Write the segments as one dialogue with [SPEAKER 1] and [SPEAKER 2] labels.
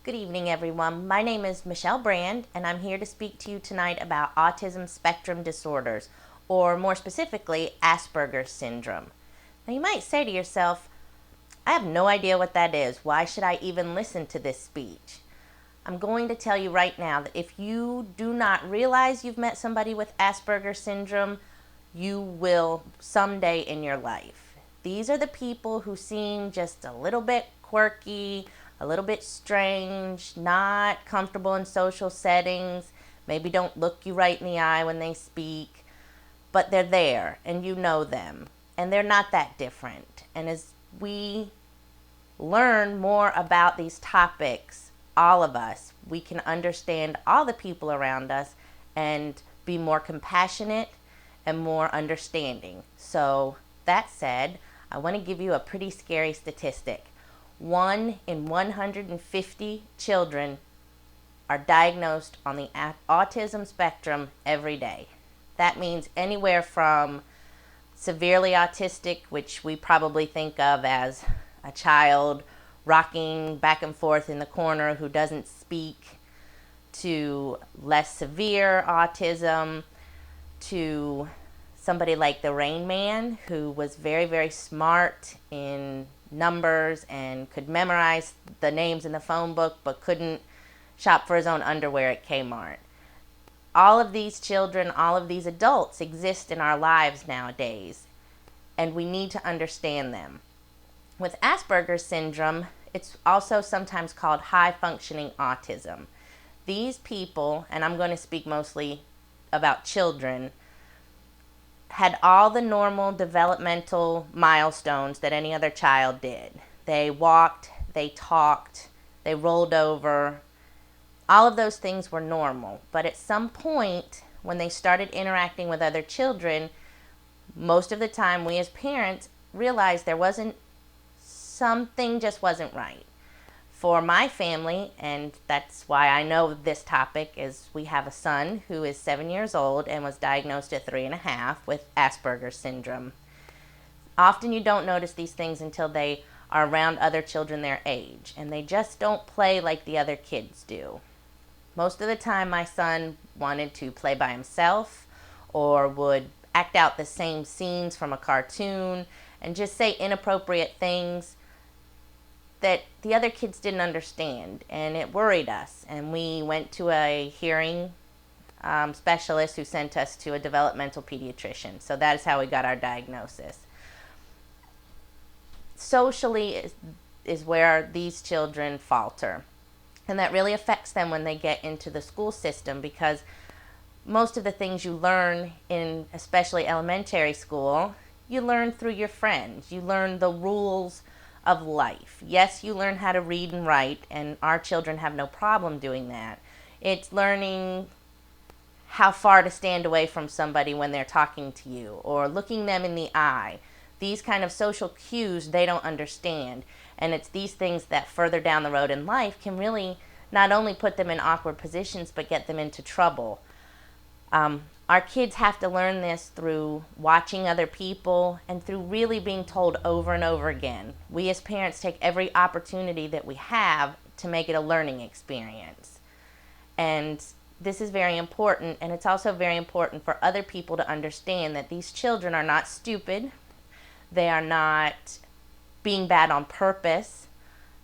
[SPEAKER 1] Good evening, everyone. My name is Michelle Brand, and I'm here to speak to you tonight about autism spectrum disorders, or more specifically, Asperger syndrome. Now, you might say to yourself, I have no idea what that is. Why should I even listen to this speech? I'm going to tell you right now that if you do not realize you've met somebody with Asperger syndrome, you will someday in your life. These are the people who seem just a little bit quirky, a little bit strange, not comfortable in social settings, maybe don't look you right in the eye when they speak, but they're there and you know them, and they're not that different. And as we learn more about these topics, all of us, we can understand all the people around us and be more compassionate and more understanding. So, that said, I want to give you a pretty scary statistic. 1 in 150 children are diagnosed on the autism spectrum every day. That means anywhere from severely autistic, which we probably think of as a child rocking back and forth in the corner who doesn't speak, to less severe autism, to somebody like the Rain Man, who was very, very smart in numbers and could memorize the names in the phone book but couldn't shop for his own underwear at Kmart. All of these children, all of these adults exist in our lives nowadays, and we need to understand them. With Asperger syndrome, it's also sometimes called high-functioning autism. These people, and I'm going to speak mostly about children, had all the normal developmental milestones that any other child did. They walked, they talked, they rolled over. All of those things were normal. But at some point, when they started interacting with other children, most of the time we as parents realized something just wasn't right. For my family, and that's why I know this topic, is we have a son who is 7 years old and was diagnosed at 3.5 with Asperger syndrome. Often you don't notice these things until they are around other children their age, and they just don't play like the other kids do. Most of the time my son wanted to play by himself or would act out the same scenes from a cartoon and just say inappropriate things that the other kids didn't understand, and it worried us. And we went to a hearing specialist who sent us to a developmental pediatrician. So that is how we got our diagnosis. Socially is where these children falter, and that really affects them when they get into the school system, because most of the things you learn in especially elementary school, you learn through your friends. You learn the rules of life. Yes, you learn how to read and write, and our children have no problem doing that. It's learning how far to stand away from somebody when they're talking to you, or looking them in the eye. These kind of social cues they don't understand, and it's these things that further down the road in life can really not only put them in awkward positions but get them into trouble. Our kids have to learn this through watching other people and through really being told over and over again. We as parents take every opportunity that we have to make it a learning experience. And this is very important, and it's also very important for other people to understand that these children are not stupid. They are not being bad on purpose.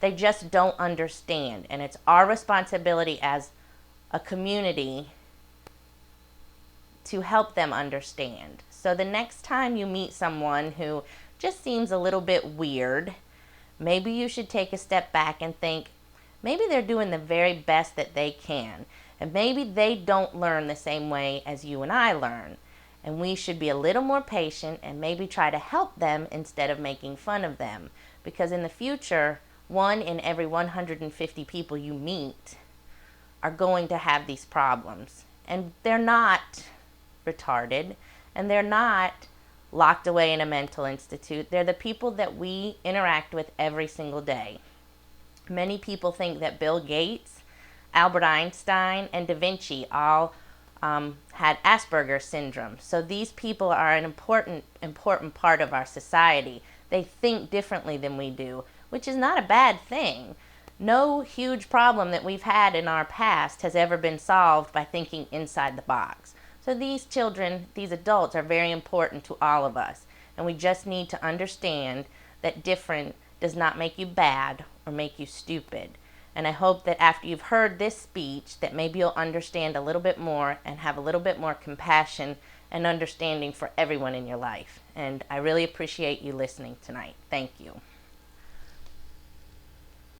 [SPEAKER 1] They just don't understand. And it's our responsibility as a community to help them understand. So the next time you meet someone who just seems a little bit weird, maybe you should take a step back and think, maybe they're doing the very best that they can. And maybe they don't learn the same way as you and I learn. And we should be a little more patient and maybe try to help them instead of making fun of them. Because in the future, 1 in every 150 people you meet are going to have these problems. And they're not retarded, and they're not locked away in a mental institute. They're the people that we interact with every single day. Many people think that Bill Gates, Albert Einstein, and Da Vinci all had Asperger syndrome. So these people are an important part of our society. They think differently than we do, which is not a bad thing. No huge problem that we've had in our past has ever been solved by thinking inside the box. So these children, these adults are very important to all of us. And we just need to understand that different does not make you bad or make you stupid. And I hope that after you've heard this speech that maybe you'll understand a little bit more and have a little bit more compassion and understanding for everyone in your life. And I really appreciate you listening tonight. Thank you.